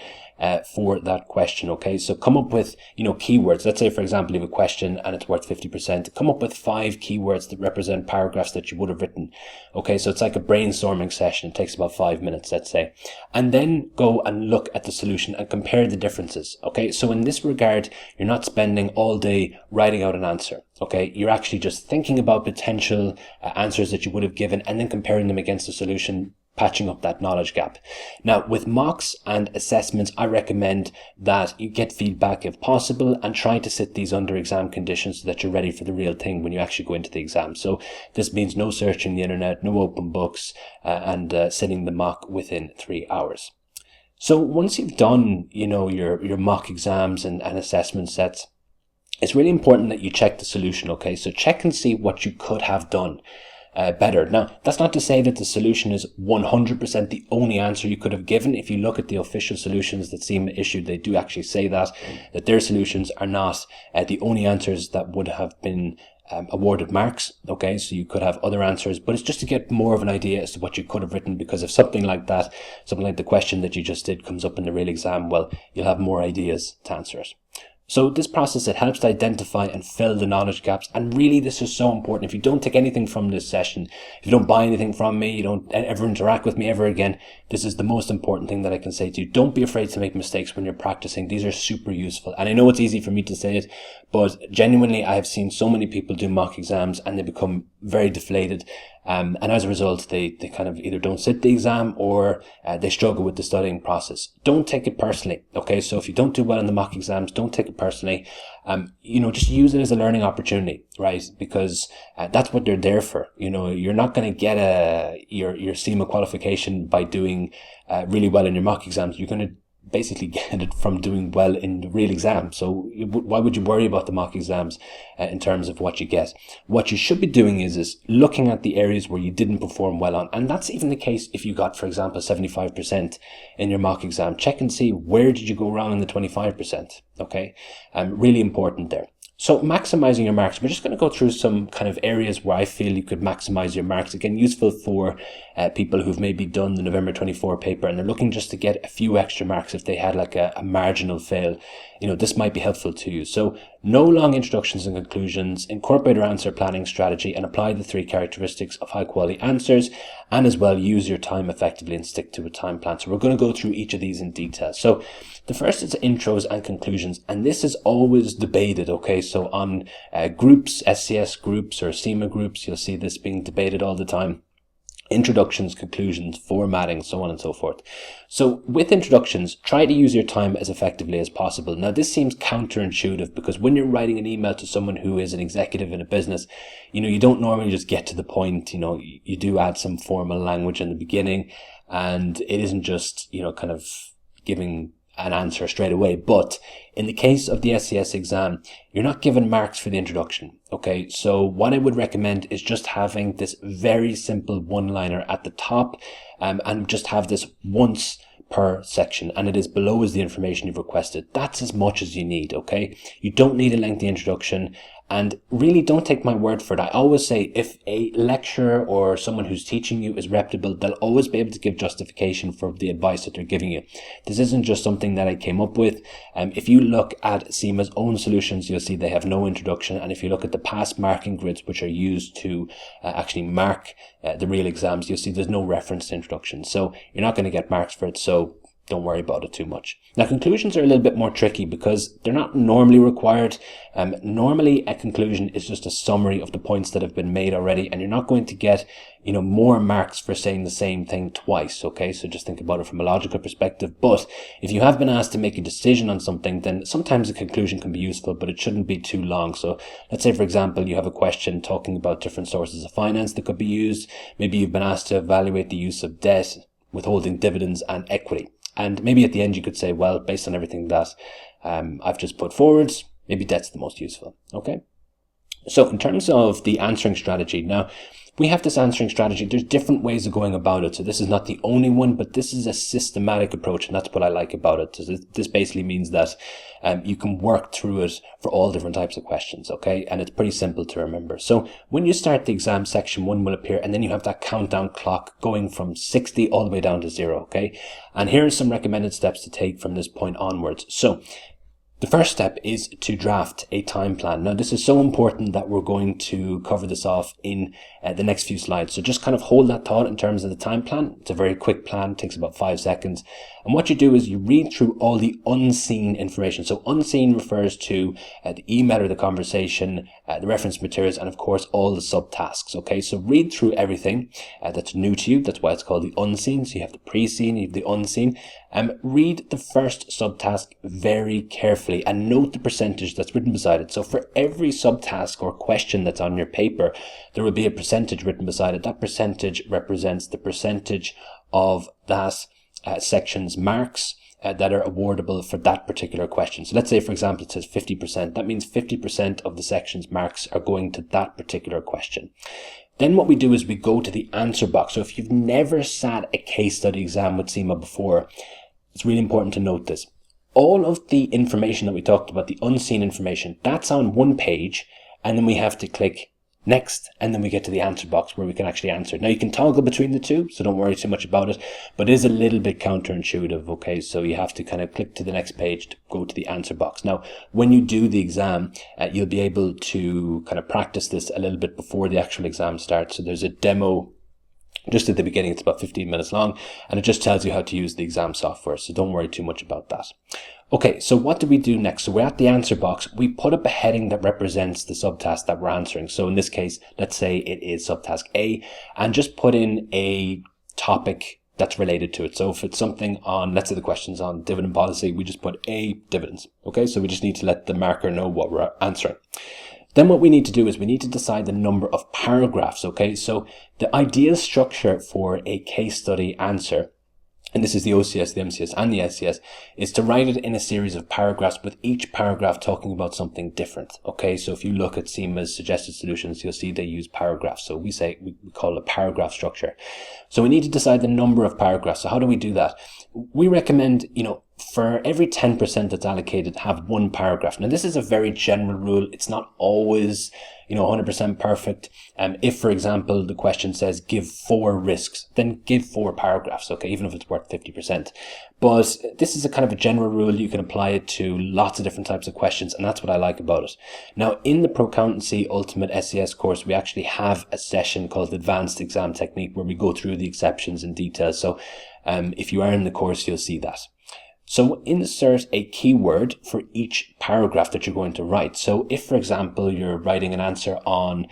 for that question. Okay, so come up with, keywords. Let's say, for example, you have a question and it's worth 50%. Come up with 5 keywords that represent paragraphs that you would have written. Okay, so it's like a brainstorming session. It takes about 5 minutes, let's say. And then go and look at the solution and compare the differences. Okay, so in this regard, you're not spending all day writing out an answer. Okay, you're actually just thinking about potential answers that you would have given and then comparing them against the solution, patching up that knowledge gap. Now, with mocks and assessments, I recommend that you get feedback if possible and try to sit these under exam conditions so that you're ready for the real thing when you actually go into the exam. So this means no searching the internet, no open books, and sitting the mock within 3 hours. So once you've done, your mock exams and assessment sets, it's really important that you check the solution. Okay, so check and see what you could have done better. Now, that's not to say that the solution is 100% the only answer you could have given. If you look at the official solutions that CIMA issued, they do actually say that their solutions are not the only answers that would have been awarded marks. Okay, so you could have other answers, but it's just to get more of an idea as to what you could have written, because if something like that, something like the question that you just did, comes up in the real exam, well, you'll have more ideas to answer it. So this process, it helps to identify and fill the knowledge gaps. And really, this is so important. If you don't take anything from this session, if you don't buy anything from me, you don't ever interact with me ever again, this is the most important thing that I can say to you. Don't be afraid to make mistakes when you're practicing. These are super useful. And I know it's easy for me to say it, but genuinely, I have seen so many people do mock exams and they become very deflated. And as a result, they kind of either don't sit the exam or they struggle with the studying process. Don't take it personally. Okay, so if you don't do well in the mock exams, don't take it personally. Just use it as a learning opportunity, right? Because that's what they're there for. You're not going to get your CIMA qualification by doing really well in your mock exams. You're going to basically get it from doing well in the real exam. So why would you worry about the mock exams in terms of what you get? What you should be doing is looking at the areas where you didn't perform well on. And that's even the case if you got, for example, 75% in your mock exam. Check and see, where did you go wrong in the 25%? Okay, really important there. So maximizing your marks, we're just going to go through some kind of areas where I feel you could maximize your marks. Again, useful for people who've maybe done the November 24 paper and they're looking just to get a few extra marks if they had like a marginal fail. This might be helpful to you. So no long introductions and conclusions, incorporate your answer planning strategy and apply the 3 characteristics of high quality answers, and as well use your time effectively and stick to a time plan. So we're going to go through each of these in detail. So the first is intros and conclusions, and this is always debated. Okay, so on groups, SCS groups or CIMA groups, you'll see this being debated all the time. Introductions, conclusions, formatting, so on and so forth. So with introductions, try to use your time as effectively as possible. Now, this seems counterintuitive because when you're writing an email to someone who is an executive in a business, you don't normally just get to the point. You do add some formal language in the beginning, and it isn't just, kind of giving an answer straight away. But in the case of the SCS exam, you're not given marks for the introduction. Okay, so what I would recommend is just having this very simple one-liner at the top, and just have this once per section, and it is below as the information you've requested. That's as much as you need. Okay, you don't need a lengthy introduction. And really, don't take my word for it. I always say, if a lecturer or someone who's teaching you is reputable, they'll always be able to give justification for the advice that they're giving you. This isn't just something that I came up with. If you look at CIMA's own solutions, you'll see they have no introduction. And if you look at the past marking grids, which are used to actually mark the real exams, you'll see there's no reference to introduction. So you're not going to get marks for it. So don't worry about it too much. Now, conclusions are a little bit more tricky because they're not normally required. Normally, a conclusion is just a summary of the points that have been made already, and you're not going to get, more marks for saying the same thing twice, okay? So just think about it from a logical perspective. But if you have been asked to make a decision on something, then sometimes a conclusion can be useful, but it shouldn't be too long. So let's say, for example, you have a question talking about different sources of finance that could be used. Maybe you've been asked to evaluate the use of debt, withholding dividends, and equity. And maybe at the end you could say, well, based on everything that I've just put forward, maybe debt's the most useful, okay? So in terms of the answering strategy, now we have this answering strategy. There's different ways of going about it. So this is not the only one, but this is a systematic approach, and that's what I like about it. So this basically means that you can work through it for all different types of questions, okay? And it's pretty simple to remember. So when you start the exam, section 1 will appear, and then you have that countdown clock going from 60 all the way down to 0, okay? And here are some recommended steps to take from this point onwards. So the first step is to draft a time plan. Now, this is so important that we're going to cover this off in the next few slides. So just kind of hold that thought in terms of the time plan. It's a very quick plan, takes about 5 seconds. And what you do is you read through all the unseen information. So unseen refers to the email or the conversation, the reference materials, and of course, all the subtasks. Okay, so read through everything that's new to you. That's why it's called the unseen. So you have the pre-seen, you have the unseen. Read the first subtask very carefully and note the percentage that's written beside it. So for every subtask or question that's on your paper, there will be a percentage written beside it. That percentage represents the percentage of that section's marks that are awardable for that particular question. So let's say, for example, it says 50%. That means 50% of the section's marks are going to that particular question. Then what we do is we go to the answer box. So if you've never sat a case study exam with CIMA before, it's really important to note this. All of the information that we talked about, the unseen information, that's on one page, and then we have to click next, and then we get to the answer box where we can actually answer. Now, you can toggle between the two, so don't worry too much about it, but it is a little bit counterintuitive, okay? So you have to kind of click to the next page to go to the answer box. Now, when you do the exam, you'll be able to kind of practice this a little bit before the actual exam starts. So there's a demo just at the beginning. It's about 15 minutes long, and it just tells you how to use the exam software, so don't worry too much about that. Okay, so what do we do next? So we're at the answer box. We put up a heading that represents the subtask that we're answering. So in this case, let's say it is subtask A, and just put in a topic that's related to it. So if it's something on, let's say the question's on dividend policy, we just put A, dividends. Okay, so we just need to let the marker know what we're answering. Then what we need to do is we need to decide the number of paragraphs, okay? So the ideal structure for a case study answer, and this is the OCS, the MCS, and the SCS, is to write it in a series of paragraphs, with each paragraph talking about something different, okay? So if you look at CIMA's suggested solutions, you'll see they use paragraphs. So we call it a paragraph structure. So we need to decide the number of paragraphs. So how do we do that? We recommend, for every 10% that's allocated, have one paragraph. Now, this is a very general rule. It's not always, 100% perfect. If, for example, the question says give 4 risks, then give 4 paragraphs, okay, even if it's worth 50%. But this is a kind of a general rule. You can apply it to lots of different types of questions, and that's what I like about it. Now, in the Proaccountancy Ultimate SCS course, we actually have a session called Advanced Exam Technique where we go through the exceptions in detail. So if you are in the course, you'll see that. So insert a keyword for each paragraph that you're going to write. So if, for example, you're writing an answer on,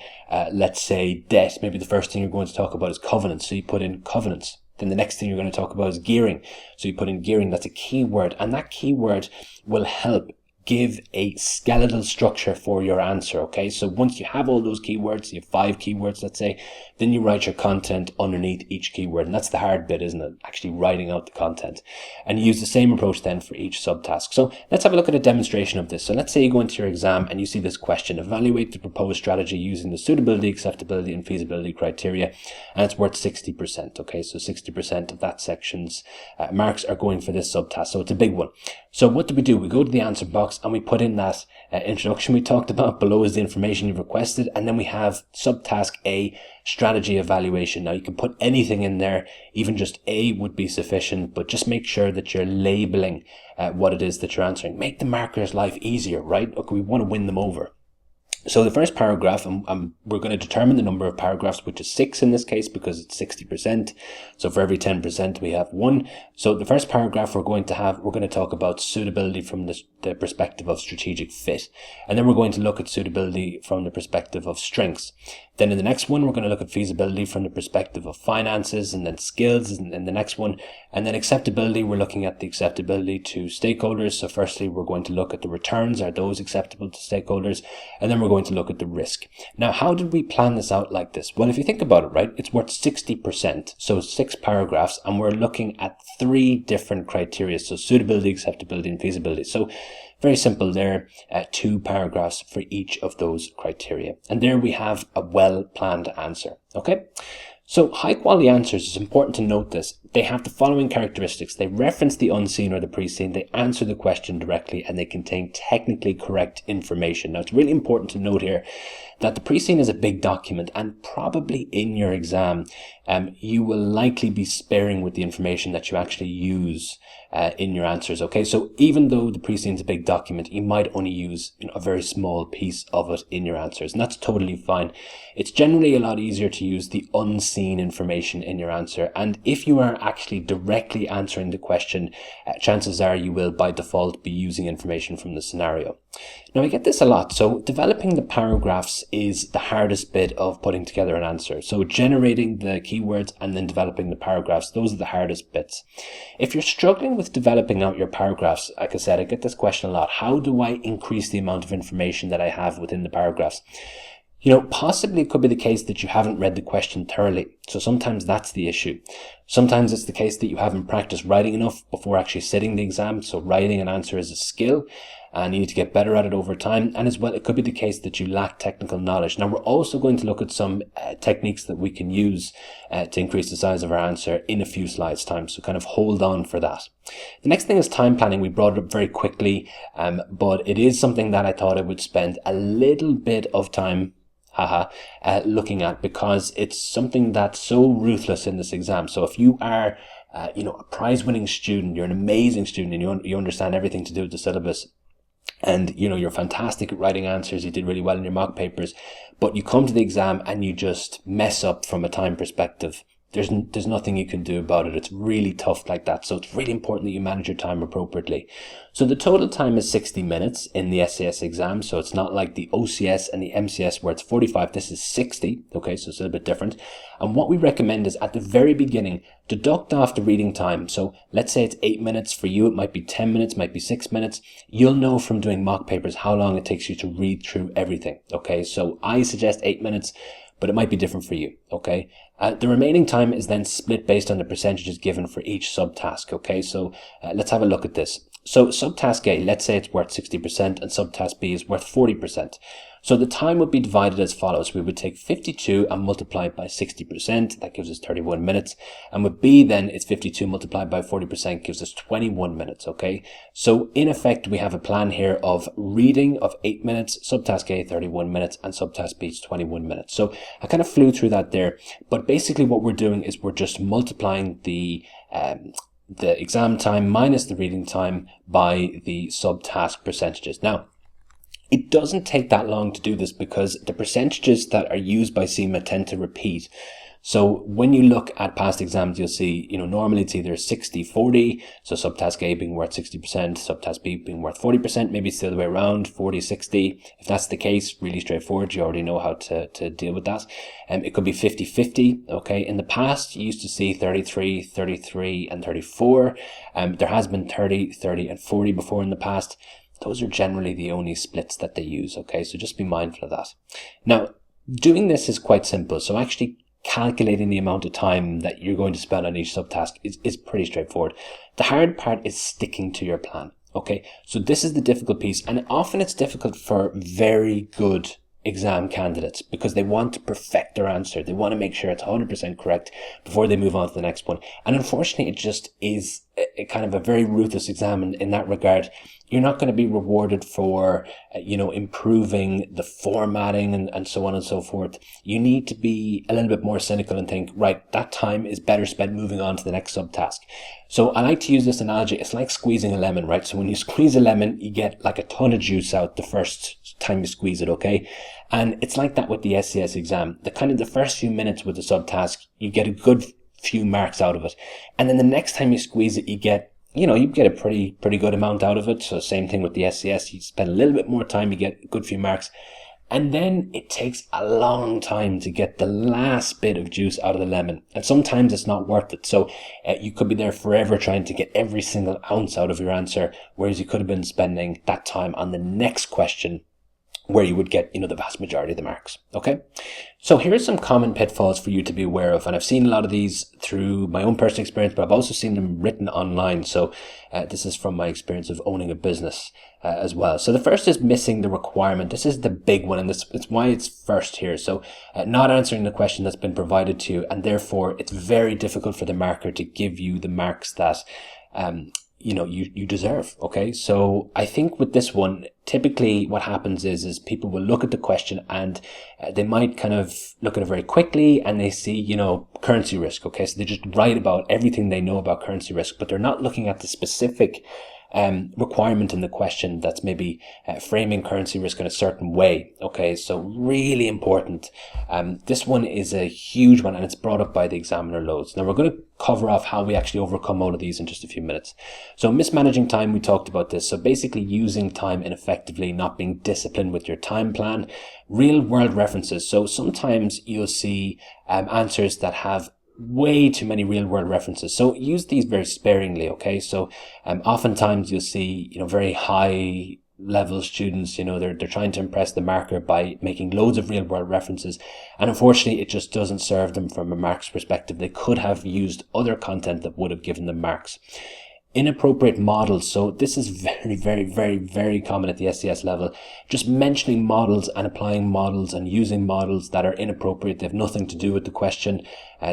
let's say, debt, maybe the first thing you're going to talk about is covenants. So you put in covenants. Then the next thing you're going to talk about is gearing. So you put in gearing. That's a keyword. And that keyword will help give a skeletal structure for your answer, okay? So once you have all those keywords, you have 5 keywords, let's say, then you write your content underneath each keyword. And that's the hard bit, isn't it? Actually writing out the content. And you use the same approach then for each subtask. So let's have a look at a demonstration of this. So let's say you go into your exam and you see this question: evaluate the proposed strategy using the suitability, acceptability, and feasibility criteria. And it's worth 60%, okay? So 60% of that section's marks are going for this subtask. So it's a big one. So what do? We go to the answer box and we put in that introduction we talked about. Below is the information you've requested. And then we have subtask A, strategy evaluation. Now you can put anything in there, even just A would be sufficient, but just make sure that you're labeling what it is that you're answering. Make the marker's life easier, right? Okay, we want to win them over. So the first paragraph, we're going to determine the number of paragraphs, which is 6 in this case because it's 60%. So for every 10% we have 1. So the first paragraph we're going to talk about suitability from the perspective of strategic fit. And then we're going to look at suitability from the perspective of strengths. Then in the next one, we're going to look at feasibility from the perspective of finances, and then skills in the next one. And then acceptability, we're looking at the acceptability to stakeholders. So firstly, we're going to look at the returns. Are those acceptable to stakeholders? And then we're going to look at the risk. Now, how did we plan this out like this? Well, if you think about it, right, it's worth 60%. So 6 paragraphs, and we're looking at 3 different criteria. So suitability, acceptability, and feasibility. So very simple there, 2 paragraphs for each of those criteria. And there we have a well-planned answer, okay? So high-quality answers, it's important to note this. They have the following characteristics. They reference the unseen or the pre-seen, they answer the question directly, and they contain technically correct information. Now, it's really important to note here that the pre-seen is a big document, and probably in your exam, you will likely be sparing with the information that you actually use in your answers, okay? So even though the pre-seen is a big document, you might only use a very small piece of it in your answers, and that's totally fine. It's generally a lot easier to use the unseen information in your answer, and if you are actually directly answering the question, chances are you will by default be using information from the scenario. Now, I get this a lot. So developing the paragraphs is the hardest bit of putting together an answer. So generating the keywords and then developing the paragraphs, those are the hardest bits. If you're struggling with developing out your paragraphs, like I said, I get this question a lot. How do I increase the amount of information that I have within the paragraphs? Possibly it could be the case that you haven't read the question thoroughly. So sometimes that's the issue. Sometimes it's the case that you haven't practiced writing enough before actually sitting the exam. So writing an answer is a skill, and you need to get better at it over time. And as well, it could be the case that you lack technical knowledge. Now, we're also going to look at some techniques that we can use to increase the size of our answer in a few slides' time. So kind of hold on for that. The next thing is time planning. We brought it up very quickly, but it is something that I thought I would spend a little bit of time looking at, because it's something that's so ruthless in this exam. So if you are a prize-winning student, you're an amazing student, and you understand everything to do with the syllabus, and you're fantastic at writing answers, you did really well in your mock papers, but you come to the exam and you just mess up from a time perspective, there's nothing you can do about it. It's really tough like that. So it's really important that you manage your time appropriately. So the total time is 60 minutes in the SCS exam. So it's not like the OCS and the MCS where it's 45. This is 60. Okay, so it's a little bit different. And what we recommend is at the very beginning, deduct off the reading time. So let's say it's 8 minutes for you. It might be 10 minutes, might be 6 minutes. You'll know from doing mock papers how long it takes you to read through everything. Okay, so I suggest 8 minutes, but it might be different for you, okay? The remaining time is then split based on the percentages given for each subtask, okay? So let's have a look at this. So subtask A, let's say it's worth 60% and subtask B is worth 40%. So the time would be divided as follows. We would take 52 and multiply it by 60%. That gives us 31 minutes. And with B then, it's 52 multiplied by 40% gives us 21 minutes, okay? So in effect, we have a plan here of reading of 8 minutes, subtask A 31 minutes, and subtask B is 21 minutes. So I kind of flew through that there. But basically what we're doing is we're just multiplying the exam time minus the reading time by the subtask percentages. Now, it doesn't take that long to do this because the percentages that are used by CIMA tend to repeat. So when you look at past exams, you'll see, normally it's either 60-40, so subtask A being worth 60%, subtask B being worth 40%, maybe it's the other way around, 40-60. If that's the case, really straightforward, you already know how to deal with that. It could be 50-50, okay? In the past, you used to see 33, 33, and 34. There has been 30, 30, and 40 before in the past. Those are generally the only splits that they use, okay? So just be mindful of that. Now, doing this is quite simple. So actually calculating the amount of time that you're going to spend on each subtask is pretty straightforward. The hard part is sticking to your plan, okay? So this is the difficult piece, and often it's difficult for very good exam candidates because they want to perfect their answer. They want to make sure it's 100% correct before they move on to the next one. And unfortunately, it just is a kind of a very ruthless exam in that regard. You're not going to be rewarded for, improving the formatting and so on and so forth. You need to be a little bit more cynical and think, right, that time is better spent moving on to the next subtask. So I like to use this analogy. It's like squeezing a lemon, right? So when you squeeze a lemon, you get like a ton of juice out the first time you squeeze it, okay? And it's like that with the SCS exam. The first few minutes with the subtask, you get a good few marks out of it. And then the next time you squeeze it, you get a pretty good amount out of it. So same thing with the SCS. You spend a little bit more time, you get a good few marks. And then it takes a long time to get the last bit of juice out of the lemon. And sometimes it's not worth it. So you could be there forever trying to get every single ounce out of your answer, whereas you could have been spending that time on the next question where you would get, the vast majority of the marks. Okay. So here are some common pitfalls for you to be aware of. And I've seen a lot of these through my own personal experience, but I've also seen them written online. So this is from my experience of owning a business as well. So the first is missing the requirement. This is the big one, and it's why it's first here. So not answering the question that's been provided to you, and therefore it's very difficult for the marker to give you the marks that you deserve. Okay. So I think with this one, typically what happens is people will look at the question and they might kind of look at it very quickly and they see, currency risk. Okay. So they just write about everything they know about currency risk, but they're not looking at the specific requirement in the question that's maybe framing currency risk in a certain way. Okay, so really important. This one is a huge one and it's brought up by the examiner loads. Now we're going to cover off how we actually overcome all of these in just a few minutes. So mismanaging time, we talked about this. So basically using time ineffectively, not being disciplined with your time plan. Real world references. So sometimes you'll see answers that have way too many real world references. So use these very sparingly, okay? So oftentimes you'll see, very high level students, they're trying to impress the marker by making loads of real world references. And unfortunately, it just doesn't serve them from a marks perspective. They could have used other content that would have given them marks. Inappropriate models. So this is very, very, very, very common at the SCS level. Just mentioning models and applying models and using models that are inappropriate. They have nothing to do with the question.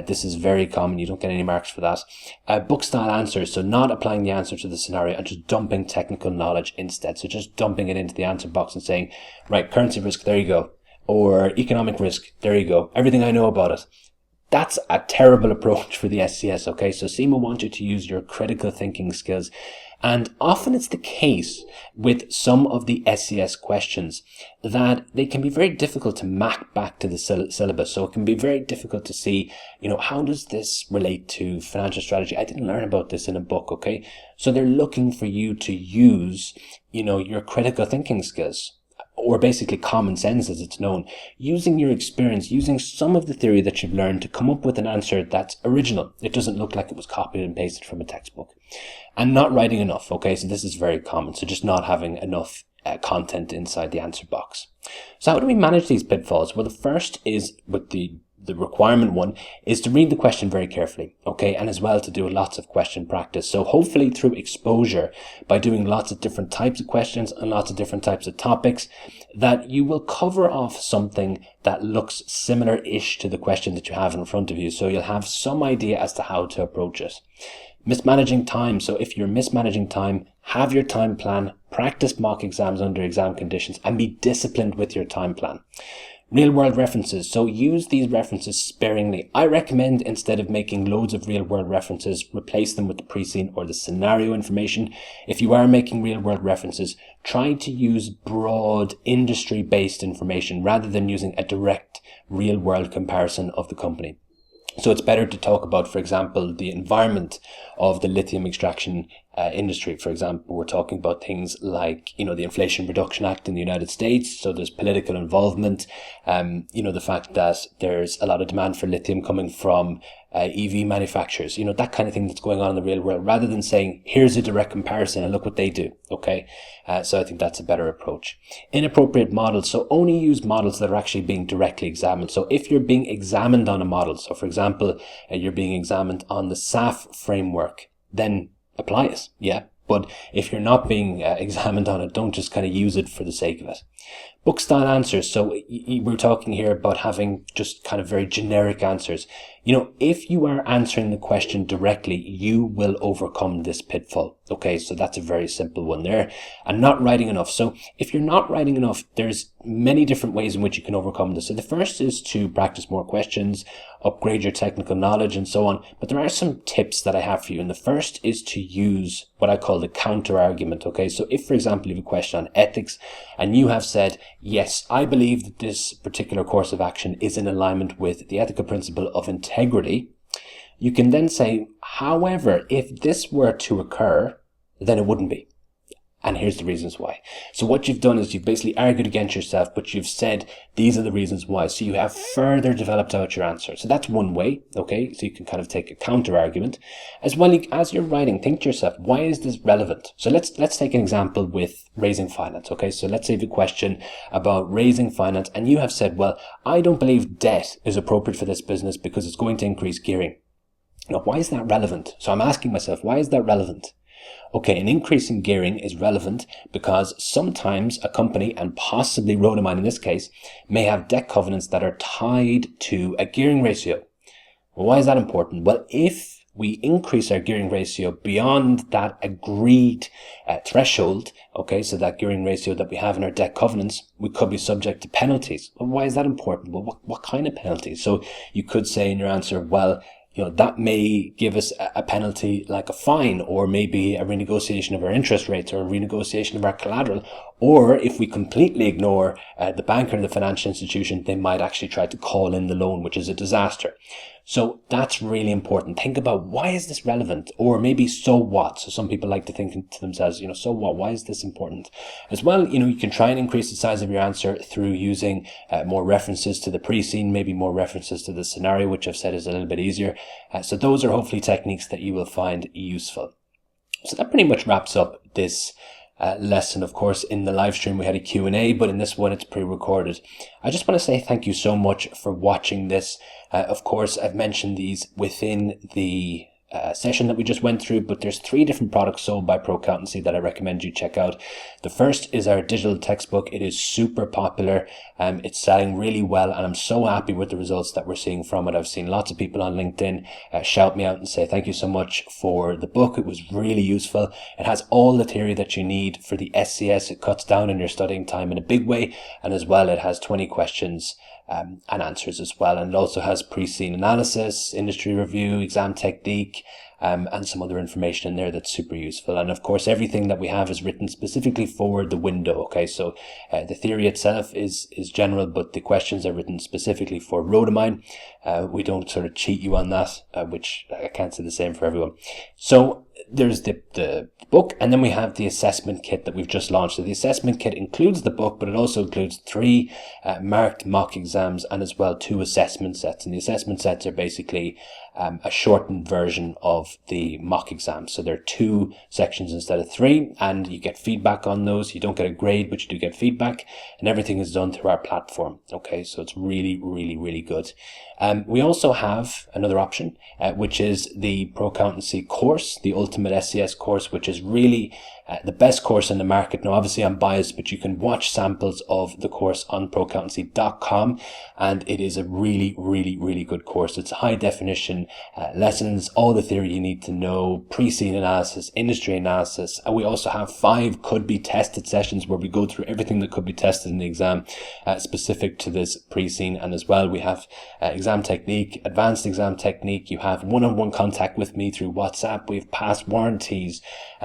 This is very common. You don't get any marks for that. Book style answers. So not applying the answer to the scenario and just dumping technical knowledge instead. So just dumping it into the answer box and saying, right, currency risk, there you go. Or economic risk, there you go. Everything I know about it. That's a terrible approach for the SCS, okay? So CIMA wants you to use your critical thinking skills. And often it's the case with some of the SCS questions that they can be very difficult to map back to the syllabus. So it can be very difficult to see, how does this relate to financial strategy? I didn't learn about this in a book, okay? So they're looking for you to use, your critical thinking skills. Or basically common sense as it's known, using your experience, using some of the theory that you've learned to come up with an answer that's original. It doesn't look like it was copied and pasted from a textbook. And not writing enough, okay? So this is very common. So just not having enough content inside the answer box. So how do we manage these pitfalls? Well, the first is with the requirement one is to read the question very carefully, okay, and as well to do lots of question practice. So hopefully through exposure, by doing lots of different types of questions and lots of different types of topics, that you will cover off something that looks similar-ish to the question that you have in front of you. So you'll have some idea as to how to approach it. Mismanaging time. So if you're mismanaging time, have your time plan, practice mock exams under exam conditions, and be disciplined with your time plan. Real world references. So use these references sparingly. I recommend instead of making loads of real world references, replace them with the pre-scene or the scenario information. If you are making real world references, try to use broad industry based information rather than using a direct real world comparison of the company. So it's better to talk about, for example, the environment of the lithium extraction industry. For example, we're talking about things like, the Inflation Reduction Act in the United States. So there's political involvement, the fact that there's a lot of demand for lithium coming from EV manufacturers, that kind of thing that's going on in the real world, rather than saying, here's a direct comparison and look what they do. Okay. So I think that's a better approach. Inappropriate models. So only use models that are actually being directly examined. So if you're being examined on a model, so for example, you're being examined on the SAF framework, then apply it. Yeah. But if you're not being examined on it, don't just kind of use it for the sake of it. Book style answers. So we're talking here about having just kind of very generic answers. If you are answering the question directly, you will overcome this pitfall. Okay, so that's a very simple one there. And not writing enough. So if you're not writing enough, there's many different ways in which you can overcome this. So the first is to practice more questions, upgrade your technical knowledge, and so on. But there are some tips that I have for you. And the first is to use what I call the counter argument. Okay, so if, for example, you have a question on ethics and you have said, yes, I believe that this particular course of action is in alignment with the ethical principle of integrity, you can then say, however, if this were to occur, then it wouldn't be. And here's the reasons why. So what you've done is you've basically argued against yourself, but you've said these are the reasons why. So you have further developed out your answer. So that's one way, okay? So you can kind of take a counter argument. As well, as you're writing, think to yourself, why is this relevant? So let's take an example with raising finance, okay? So let's say the question about raising finance, and you have said, well, I don't believe debt is appropriate for this business because it's going to increase gearing. Now, why is that relevant? So I'm asking myself, why is that relevant? Okay, an increase in gearing is relevant because sometimes a company, and possibly Rhodomine in this case, may have debt covenants that are tied to a gearing ratio. Well, why is that important? Well, if we increase our gearing ratio beyond that agreed threshold, okay, so that gearing ratio that we have in our debt covenants, we could be subject to penalties. Well, why is that important? Well, what kind of penalties? So you could say in your answer, well, that may give us a penalty like a fine, or maybe a renegotiation of our interest rates, or a renegotiation of our collateral. Or if we completely ignore the bank or the financial institution, they might actually try to call in the loan, which is a disaster. So that's really important. Think about, why is this relevant? Or maybe, so what? So some people like to think to themselves, so what? Why is this important? As well, you can try and increase the size of your answer through using more references to the pre-scene, maybe more references to the scenario, which I've said is a little bit easier. So those are hopefully techniques that you will find useful. So that pretty much wraps up this lesson. Of course, in the live stream we had a Q&A, but in this one it's pre-recorded. I just want to say thank you so much for watching this. Of course, I've mentioned these within the session that we just went through, but there's 3 different products sold by Pro Accountancy that I recommend you check out. The first is our digital textbook. It is super popular. It's selling really well, and I'm so happy with the results that we're seeing from it. I've seen lots of people on LinkedIn shout me out and say thank you so much for the book. It was really useful. It has all the theory that you need for the SCS. It cuts down on your studying time in a big way, and as well it has 20 questions and answers as well, and it also has pre-scene analysis, industry review, exam technique, and some other information in there that's super useful. And of course, everything that we have is written specifically for the window. Okay, so the theory itself is general, but the questions are written specifically for Rhodomine. We don't sort of cheat you on that, which I can't say the same for everyone. So there's the book, and then we have the assessment kit that we've just launched. So the assessment kit includes the book, but it also includes 3 marked mock exams and as well 2 assessment sets. And the assessment sets are basically a shortened version of the mock exam. So there are 2 sections instead of 3, and you get feedback on those. You don't get a grade, but you do get feedback, and everything is done through our platform. Okay, so it's really, really, really good. We also have another option, which is the Pro Accountancy course, the Ultimate SCS course, which is really the best course in the market. Now, obviously I'm biased, but you can watch samples of the course on proaccountancy.com, and it is a really, really, really good course. It's high definition lessons, all the theory you need to know, pre-scene analysis, industry analysis. And we also have 5 could be tested sessions where we go through everything that could be tested in the exam specific to this pre-scene. And as well, we have exam technique, advanced exam technique. You have one-on-one contact with me through WhatsApp. We have past warranties.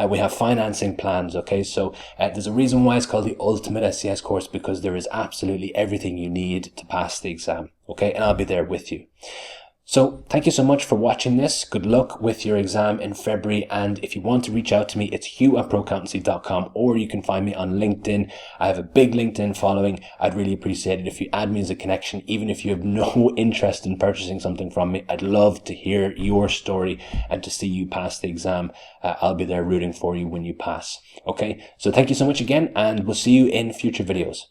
We have financing plans. Okay, so there's a reason why it's called the Ultimate SCS course, because there is absolutely everything you need to pass the exam. Okay, and I'll be there with you. So thank you so much for watching this. Good luck with your exam in February. And if you want to reach out to me, it's hugh@proaccountancy.com, or you can find me on LinkedIn. I have a big LinkedIn following. I'd really appreciate it if you add me as a connection, even if you have no interest in purchasing something from me. I'd love to hear your story and to see you pass the exam. I'll be there rooting for you when you pass. Okay, so thank you so much again, and we'll see you in future videos.